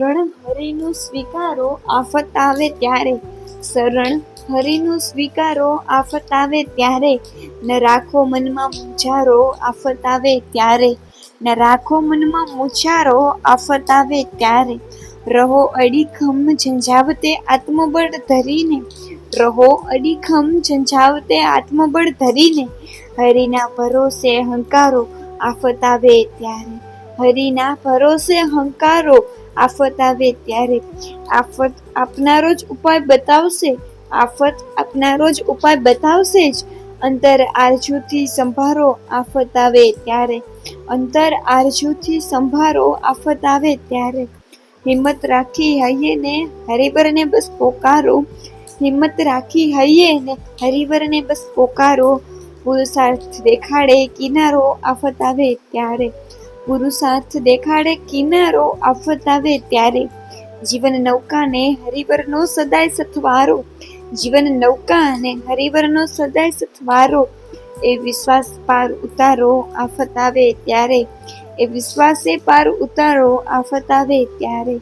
શરણ હરિનું સ્વીકારો આફત આવે ત્યારે, શરણ હરિનું સ્વીકારો આફત આવે ત્યારે, ન રાખો મનમાં મૂંઝારો આફત આવે ત્યારે, ન રાખો મનમાં મૂંઝારો આફત આવે ત્યારે, રહો અડીખમ ઝંઝાવતે આત્મબળ ધરીને, રહો અડીખમ ઝંઝાવતે આત્મબળ ધરીને, હરિના ભરોસે હંકારો આફત આવે ત્યારે, હરિના ભરોસે હંકારો આફત આવે ત્યારે, આફત આપનારો જ ઉપાય બતાવશે, આફત આપનારો જ ઉપાય બતાવશે જ, અંતર આરજુથી સંભારો આફત આવે ત્યારે, અંતર આરજુથી સંભારો આફત આવે ત્યારે, હિંમત રાખી હૈયે ને હરિવરને બસ પોકારો, હિંમત રાખી હૈયે ને હરિવરને બસ પોકારો, પુરુષાર્થ દેખાડે કિનારો આફત આવે ત્યારે, પુરુષાર્થ દેખાડે કિનારો આફત આવે ત્યારે, જીવન નૌકાને હરિવરનો સદાય સથવારો, જીવન નૌકાને હરિવરનો સદાય સથવારો, એ વિશ્વાસ પાર ઉતારો આફત આવે ત્યારે, એ વિશ્વાસે પાર ઉતારો આફત આવે ત્યારે.